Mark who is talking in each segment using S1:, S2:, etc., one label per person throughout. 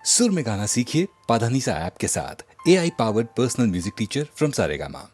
S1: सुर में गाना सीखिए पाधानीसा ऐप के साथ। AI powered personal music teacher from Saregama.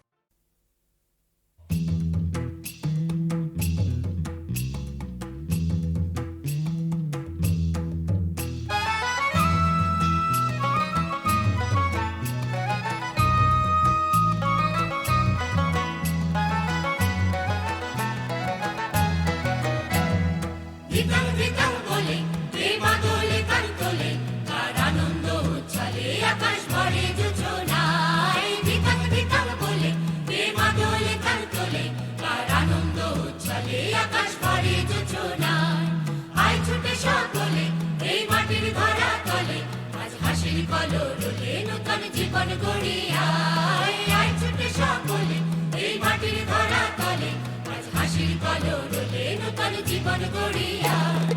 S2: জীবন গড়িয়ায় আয় ছুটে সকলে এই মাটির ধরা তলে আজ হাসির কলরবে নূতন জীবন গড়িয়ায়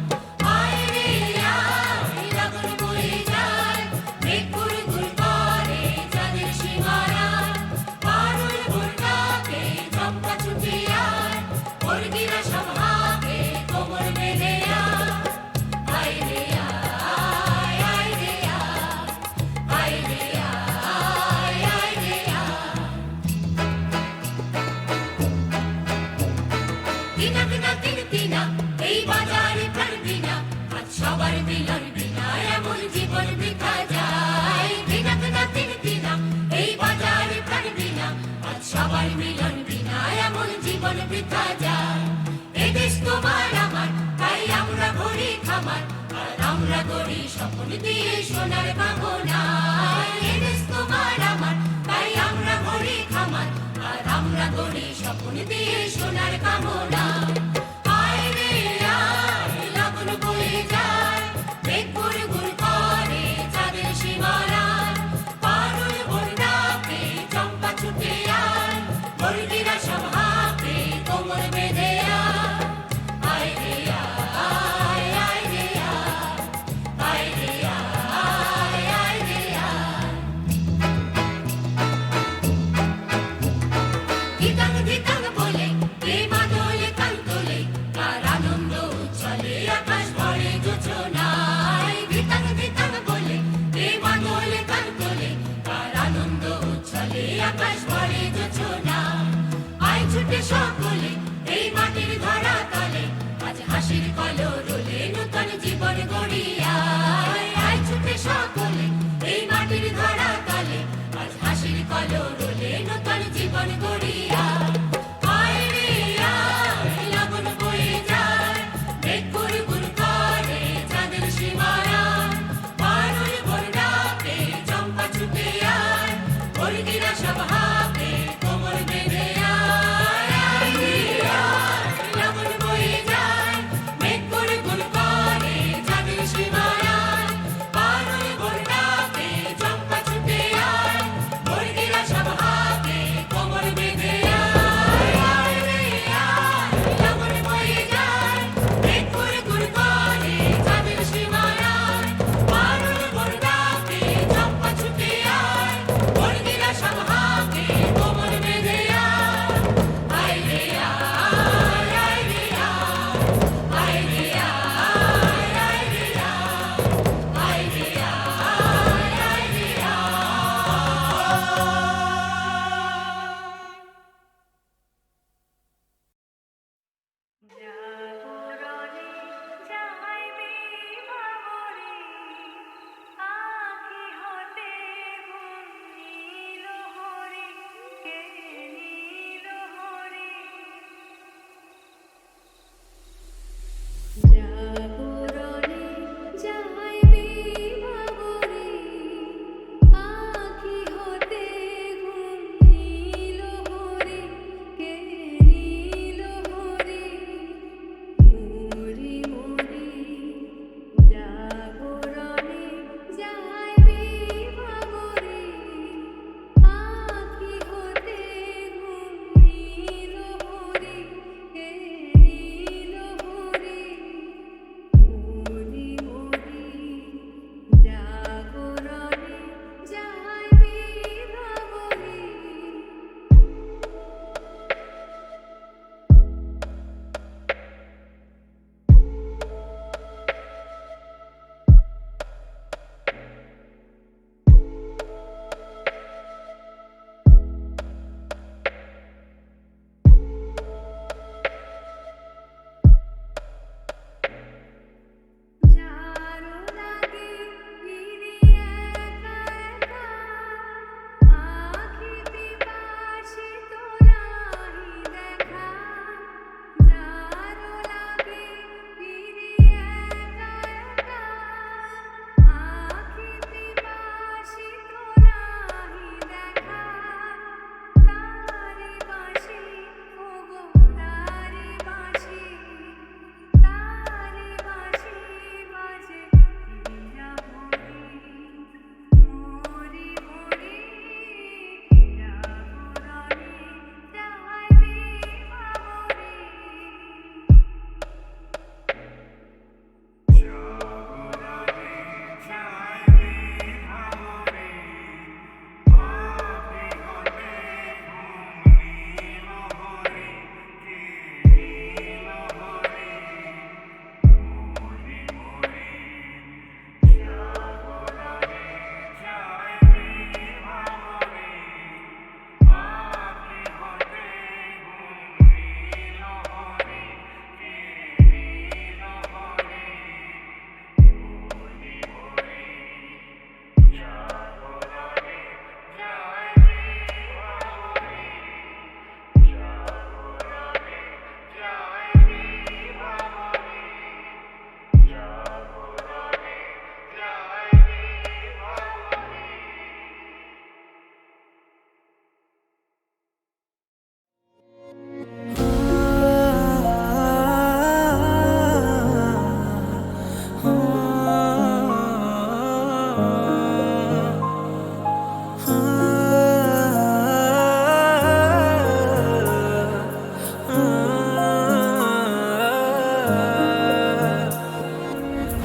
S2: আয় রে আয় লগন বয়ে যায় মেঘ গুড়গুড় করে চাঁদের সীমানায় পারুল ভোরটাকে চম্পা ছুটে আয় মুরগিরা সব হাঁকে কোমর বেঁধে আয় রে আয় আয় রে আয় রে এই বাজারে পারবি না আজ সবার মিলন বিনা এমন জীবন বৃথা যায় দিনা দিনা দিনা এই বাজারে পারবি না আজ সবার মিলন বিনা এমন জীবন বৃথা যায় এই দেশ তোমার আমার তাই আমরা ভরি খামার আর আমরা গড়ি স্বপ্ন দিয়ে সোনার ভাবনায় এই দেশ তোমার আমার তাই আমরা ভরি খামার আর আমরা গড়ি স্বপ্ন দিয়ে সোনার কামনা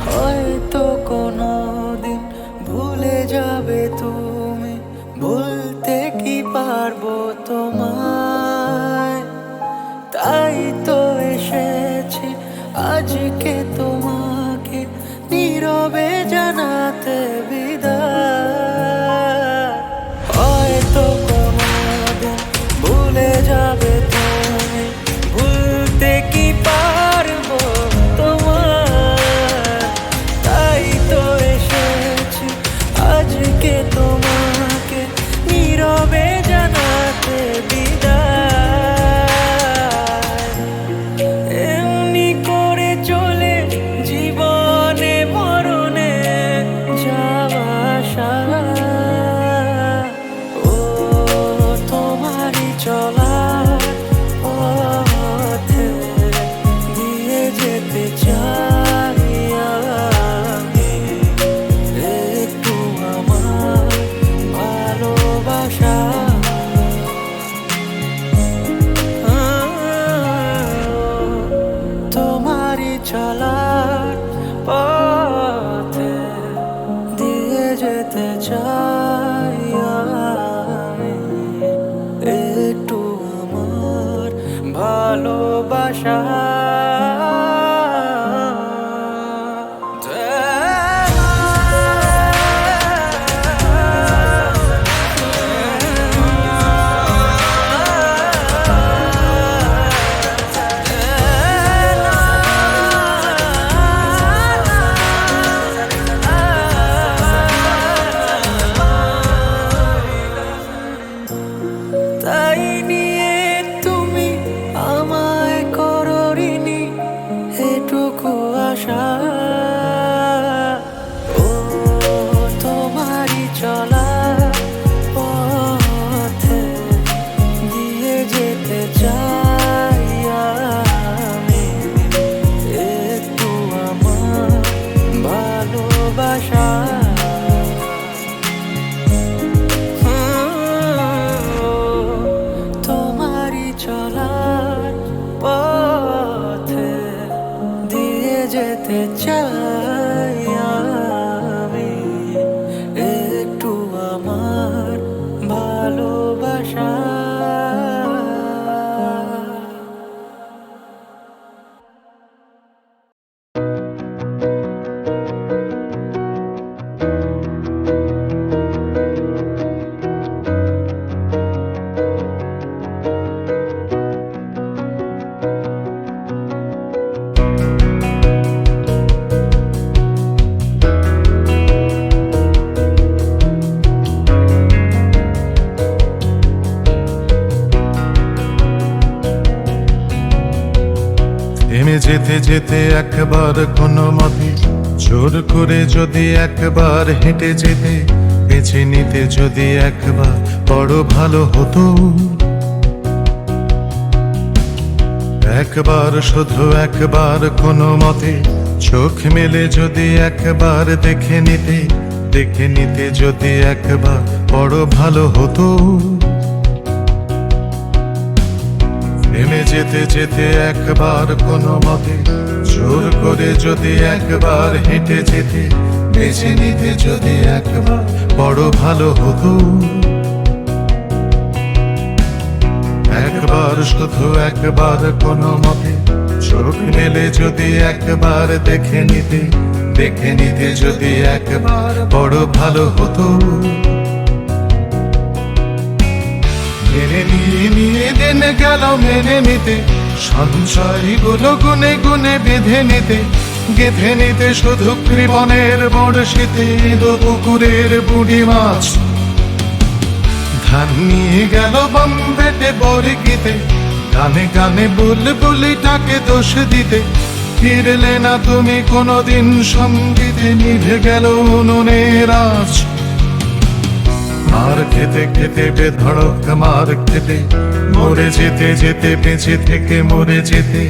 S3: হয়তো কোনো দিন ভুলে যাবে তুমি, ভুলতে কি পারবো তোমায়। তাই তো এসেছি আজকে তোমাকে নীরবে জানাতে বিদায়। হয়তো কোনো দিন ভুলে যাবে তুমি, ভুলতে কি পারবো তোমায়। তাই তো এসেছি আজকে তোমাকে নীরবে জানাতে বিদায়। এমনি করে চলে জীবনে মরণে যাওয়া আসা, ও তোমারই চলার পথে দিয়ে যেতে চাই আমি। একটু আমার ভালোবাসা, তোমারই চলার পথে দিয়ে যেতে চাই আমি। একটু আমার ভালোবাসা। তাই নিয়ে তুমি আমায় করো ঋণী, এটুকু আশা। ও তোমারই চলা পথে দিয়ে যেতে চাই আমি। একটু আমার ভালোবাসা। তোমারই চলার পথে দিয়ে যেতে চাই আমি। একটু আমার ভালোবাসা।
S4: থেমে যেতে যেতে একবার কোনো মতে জোর করে যদি একবার হেঁটে যেতে, বেছে নিতে যদি একবার বড় ভালো হতো। একবার শুধু একবার কোনো মতে চোখ মেলে যদি একবার দেখে নিতে যদি একবার বড় ভালো হতো। থেমে যেতে যেতে একবার কোনো মতে জোর করে যদি একবার হেঁটে যেতে, বেছে নিতে যদি একবার বড় ভালো হতো। একবার শুধু একবার কোনো মতে চোখ মেলে যদি একবার দেখে নিতে যদি একবার বড় ভালো হতো। মেনে নিয়ে দিন গেল মেনে নিতে, সঞ্চয়গুলো গুনে গুনে বেঁধে নিতে, গেঁথে নিতে শুধু কৃপণের বড়শিতে দো পুকুরের বুড়ি মাছ। ধান নিয়ে গেল বম্বেতে বরগিতে, গানে গানে বুলবুলিটাকে দোষ দিতে। ফিরলে না তুমি কোনোদিন সঙ্গীতে, নিভে গেল উনুনের আঁচ। মার খেতে খেতে বেধড়ক মার খেতে, মরে যেতে যেতে বেঁচে থেকে মরে যেতে,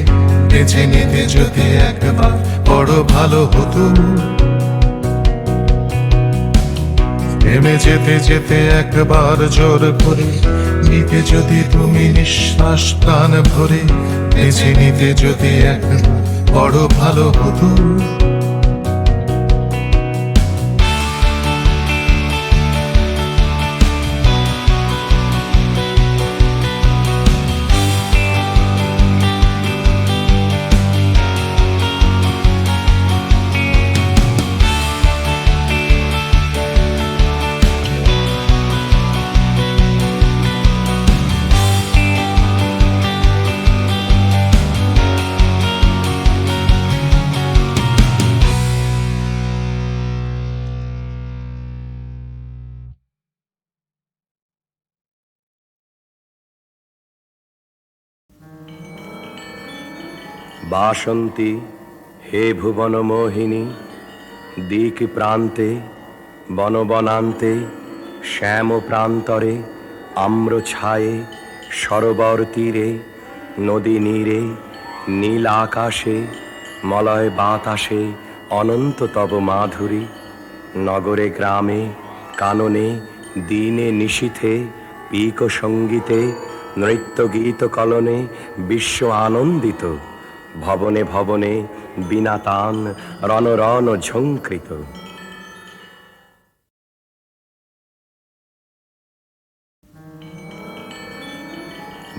S4: বেঁচে নিতে যদি একবার বড় ভালো হতো। থেমে যেতে যেতে একবার জোর করে নিতে যদি তুমি নিঃশ্বাস প্রাণ ভরে, বেছে নিতে যদি একবার বড় ভালো হতো।
S5: বাসন্তী হে ভুবন মোহিনী, দিক প্রান্তে বনবনান্তে শ্যাম প্রান্তরে আম্র ছায়ে সরোবর তীরে নদী নীরে নীল আকাশে মলয় বাতাসে অনন্ত তব মাধুরী। নগরে গ্রামে কাননে দিনে নিশীথে পিক সঙ্গীতে নৃত্য গীত কলনে বিশ্ব আনন্দিত। ভবনে ভবনে বিনা তান রণ রণ ঝঙ্কৃত।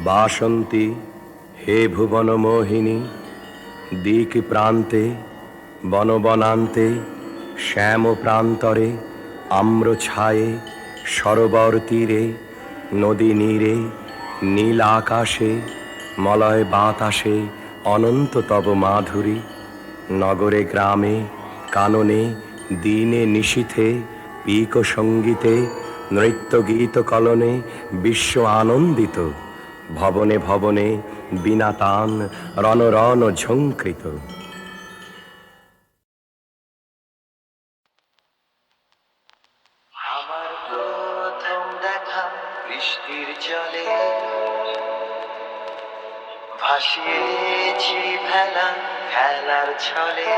S5: বাসন্তী হে ভুবন মোহিনী, দিক প্রান্তে বনবনান্তে শ্যাম প্রান্তরে আম্র ছায়ে সরোবর তীরে নদী নীরে নীল আকাশে মলয় বাতাসে অনন্ত তব মাধুরী। নগরে গ্রামে কাননে দিনে নিশীথে পিক সঙ্গীতে নৃত্য গীত কলনে বিশ্ব আনন্দিত। ভবনে ভবনে বিনা তান রণ রণ ঝঙ্কৃত।
S3: আমার প্রথম দেখা বৃষ্টির জলে ভাসিয়েছি ভেলা খেলার ছলে,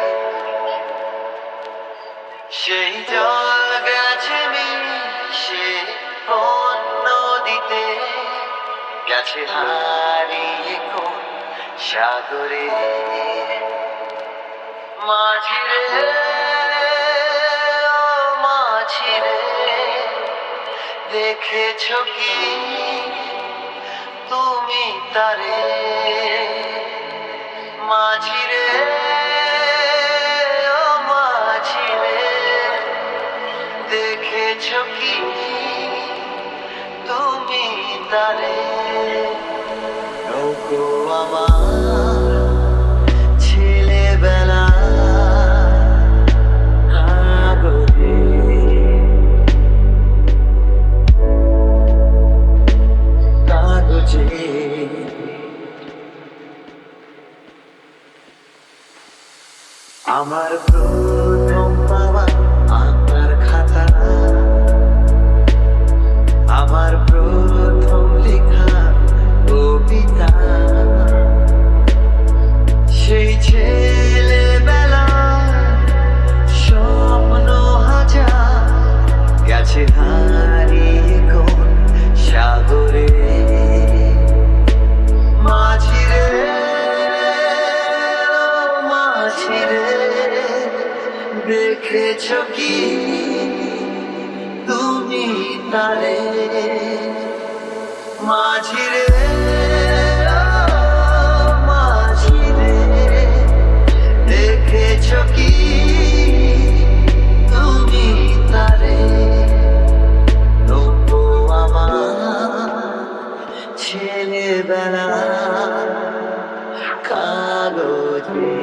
S3: সেই জল গেছে মিশে কোন নদীতে, গেছে হারিয়ে কোন সাগরে। মাঝিরে ও মাঝিরে, দেখেছো কি তুমি তারে? মাঝিরে ও মাঝিরে, দেখেছো কি তুমি তারে? নৌকো আমার ছেলেবেলা কাগজে, কাগজে আমার প্রথম পাওয়া আঁকার খাতা, আমার প্রথম লেখা কবিতা, সেই ছেলেবেলা স্বপ্ন হাজার গেছে হারিয়ে কোন সাগরে। মাঝিরে মাঝিরে, দেখেছো কি তুমি তারে? মাঝিরে মাঝিরে, দেখেছো কি তুমি তারে? নৌকো আমার ছেলেবেলা কাগজে।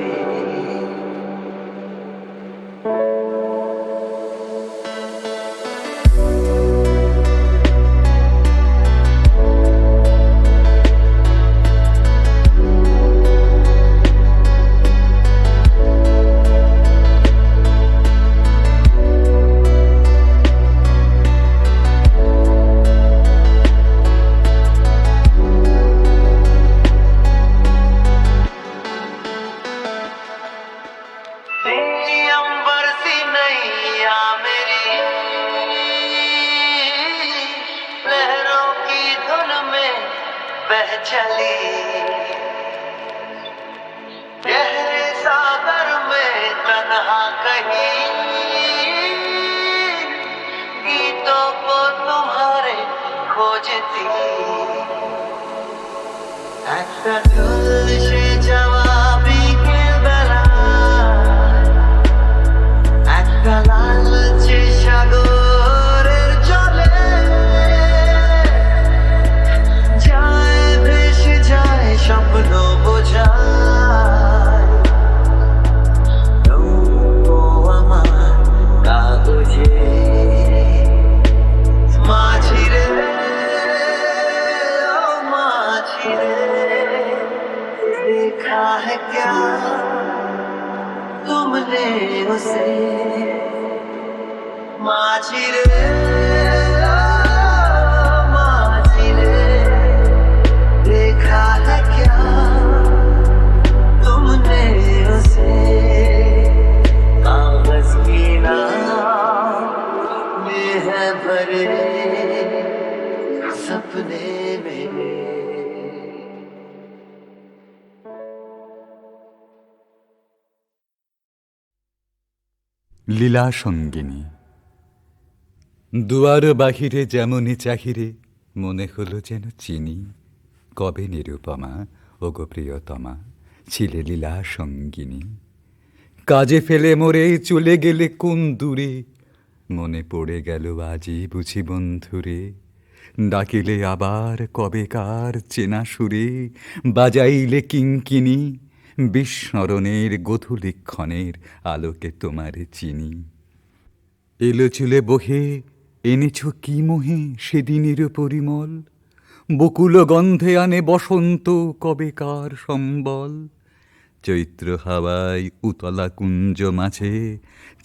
S3: बह चली गहरे सागर में तन्हा कहीं गीतों को तुम्हारे खोजती একটা তুলসে জবাবি কেলবেলা একটা লালচে সাগরের জলে যায় ভেসে যায় স্বপ্ন বোঝায় নৌকো আমার কাগজে माझी रे ओ माझी रे देखा है क्या तुमने उसे माझी रे ओ माझी रे देखा है क्या तुमने उसे कागज की नाव में है भरे सपने मेरे
S6: লীলা সঙ্গিনী। দুয়ার বাহিরে যেমনই চাহিরে মনে হলো যেন চিনি কবে নিরুপমা ওগো প্রিয়তমা ছিলে লীলা সঙ্গিনী। কাজে ফেলে মোরে চলে গেলে কোন দূরে মনে পড়ে গেল আজই বুঝি বন্ধুরে। ডাকিলে আবার কবেকার চেনা সুরে বাজাইলে কিঙ্কিনি বিস্মরণের গধূলিক্ষণের আলোকে তোমারে চিনি। এলো চুলে বহে এনেছ কি মোহে সেদিনের পরিমল বকুল গন্ধে আনে বসন্ত কবেকার সম্বল। চৈত্র হাওয়ায় উতলা কুঞ্জ মাঝে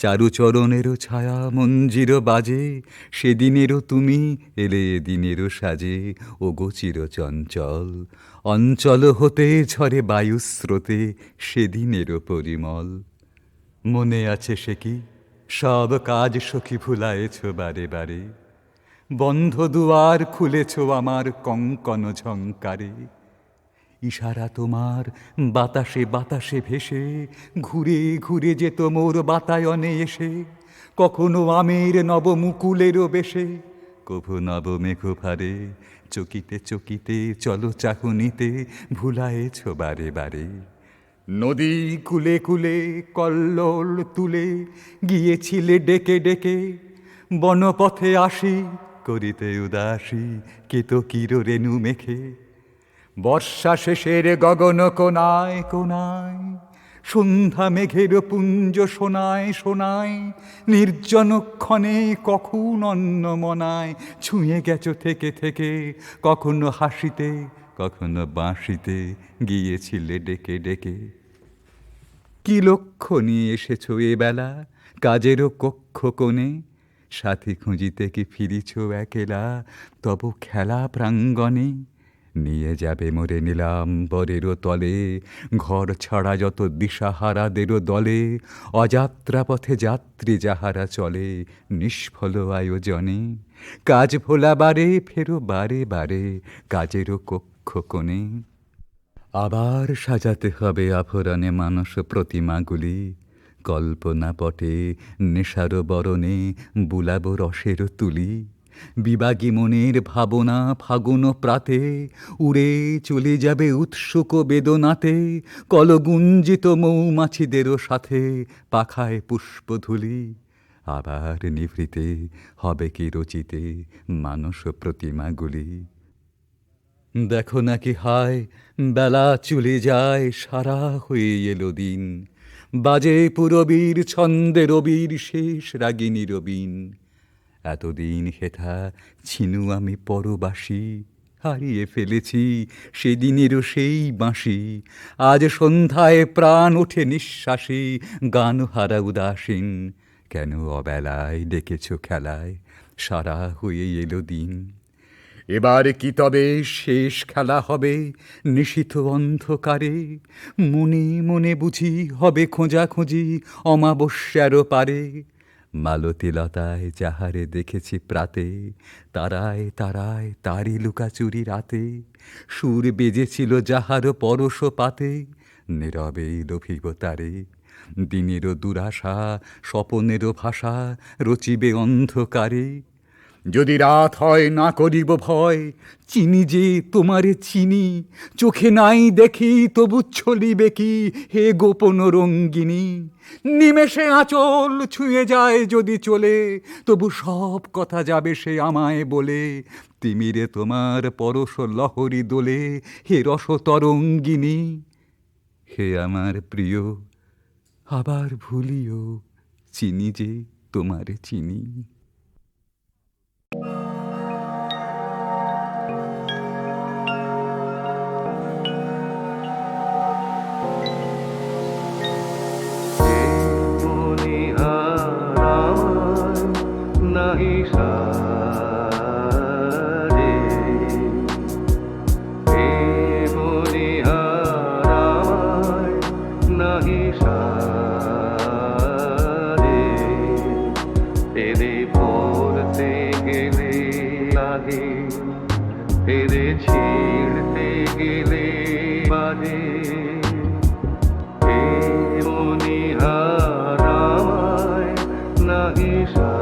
S6: চারুচরণেরও ছায়া মঞ্জির বাজে সেদিনেরও তুমি এলে এদিনেরও সাজে ও গোচির চঞ্চল অঞ্চল হতে ঝরে বায়ুস্রোতে সেদিনেরও পরিমল। মনে আছে সে কি সব কাজ সখী ভুলায়েছ বারে বারে বন্ধ দুয়ার খুলেছ আমার কঙ্কন ঝঙ্কারে। ইশারা তোমার বাতাসে বাতাসে ভেসে ঘুরে ঘুরে যেত মোর বাতায়নে এসে কখনো আমের নবমুকুলেরও বেশে কভু নব মেঘ ভারে চকিতে চকিতে চলো চাকুনিতে ভুলায়েছ বারে বারে। নদী কুলে কুলে কল্লোল তুলে গিয়েছিলে ডেকে ডেকে বনপথে আসি করিতে উদাসী কেতকীর রেণু মেখে। বর্ষা শেষের গগন কোনায় কোনায় সন্ধ্যা মেঘের পুঞ্জ শোনায় শোনায় নির্জন ক্ষণে কখন অন্ন মনায় ছুঁয়ে গেছ থেকে থেকে কখনো হাসিতে কখনো বাঁশিতে গিয়েছিলে ডেকে ডেকে। কি লক্ষ্য নিয়ে এসেছ এবেলা কাজেরও কক্ষ কোণে সাথী খুঁজিতে কি ফিরিছ একেলা তব খেলা প্রাঙ্গণে। নিয়ে যাবে মোরে নিলাম বরেরও তলে ঘর ছাড়া যত দিশাহারাদেরও দলে অযাত্রা পথে যাত্রী যাহারা চলে নিষ্ফল আয়োজনে। কাজ ভোলা বারে ফেরো বারে বারে কাজেরও কক্ষ কোণে। আবার সাজাতে হবে আভরণে মানস প্রতিমাগুলি কল্পনা পটে নেশার বরণে বুলাব রসের তুলি। বিবাগী মনের ভাবনা ফাগুন প্রাতে উড়ে চলে যাবে উৎসুক বেদনাতে কলগুঞ্জিত মৌমাছিদেরও সাথে পাখায় পুষ্পধূলি। আবার নিভৃতে হবে কি রচিতে মানস প্রতিমাগুলি। দেখো নাকি হায় বেলা চলে যায় সারা হয়ে এলো দিন বাজে পুরবীর ছন্দে রবির শেষ রাগিনী রবিন। এতদিন হেথা ছিনু আমি পরবাসী হারিয়ে ফেলেছি সেদিনেরও সেই বাঁশি। আজ সন্ধ্যায় প্রাণ ওঠে নিঃশ্বাসী গান হারা উদাসীন। কেন অবেলায় ডেকেছ খেলায় সারা হয়ে এলো দিন। এবার কি তবে শেষ খেলা হবে নিশীথ অন্ধকারে মনে মনে বুঝি হবে খোঁজাখুঁজি অমাবস্যারও পারে। মালতী লতায় যাহারে দেখেছি প্রাতে, তারায় তারায় তারি লুকাচুরি রাতে, সুর বেজেছিল যাহার পরশ পাতে, নীরবেই লোভিব তারে। দিনেরও দুরাশা স্বপনেরও ভাষা রচিবে অন্ধকারে। যদি রাত হয় না করিব ভয়, চিনি যে তোমারে চিনি, চোখে নাই দেখি তবু চলিবে কি হে গোপন রঙ্গিনী। নিমেষে আঁচল ছুঁয়ে যায় যদি চলে, তবু সব কথা যাবে সে আমায় বলে। তিমিরে তোমার পরশ লহরী দোলে হে রস তরঙ্গিনী। হে আমার প্রিয়, আবার ভুলিও, চিনি যে তোমারে চিনি।
S7: নাহি সারে হে মনিহারায় নাহি সারে এরে পড়তে গেলে লাগে এরে ছিঁড়তে গেলে বাজে হে মনিহারায় নাহি সারে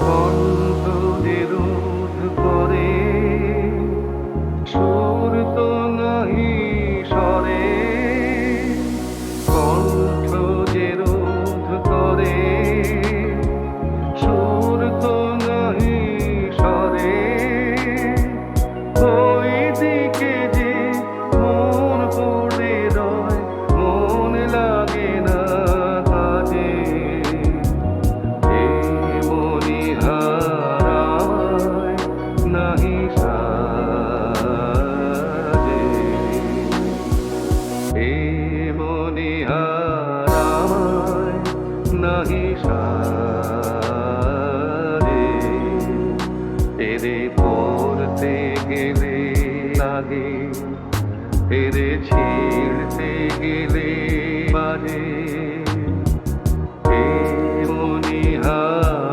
S7: কণ্ঠ যে রোধ করে সুর তো নাহি স্বরে কণ্ঠ যে রোধ করে সুর তো নাহি স্বরে ওই দিকে যে মন পড়ে রয় মন লাগে না কাজে হে মনিহারায় নাহি সাজে হে মনিহারায় নাহি সাজে এরে পড়তে গেলে লাগে এরে ছিঁড়তে গেলে বাজে হে মনিহারায়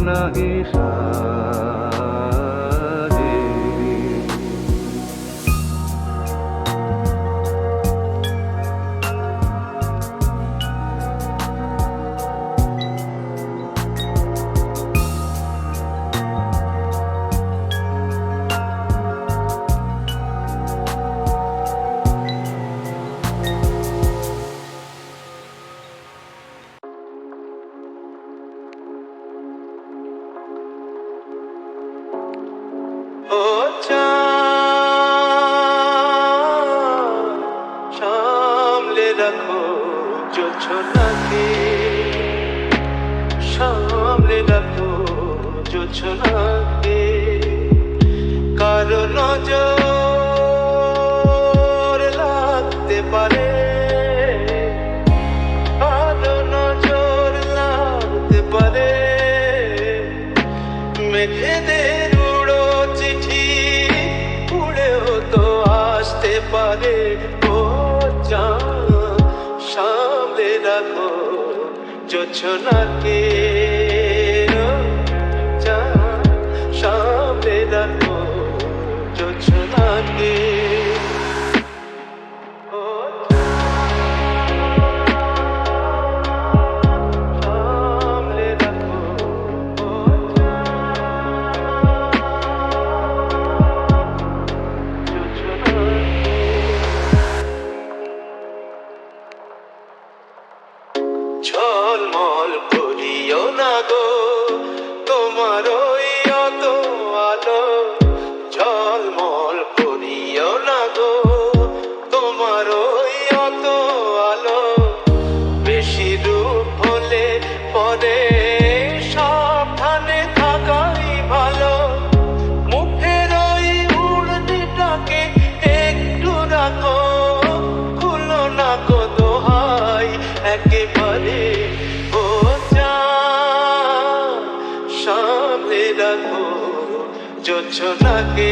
S7: নাহি সাজে ও চাঁদ সামলে রাখো জোছনাকে সামলে রাখো জোছনাকে কারো নজর লাগতে পারে কারো নজর লাগতে পারে মেঘেদের উড়ো চিঠি উড়েও তো আসতে পারে ও চাঁদ সামলে রাখো জোছনাকে ও চাঁদ সামলে রাখো জোছনাকে ও সামলে রাখো ও ঝলমল করিও না জোনাকে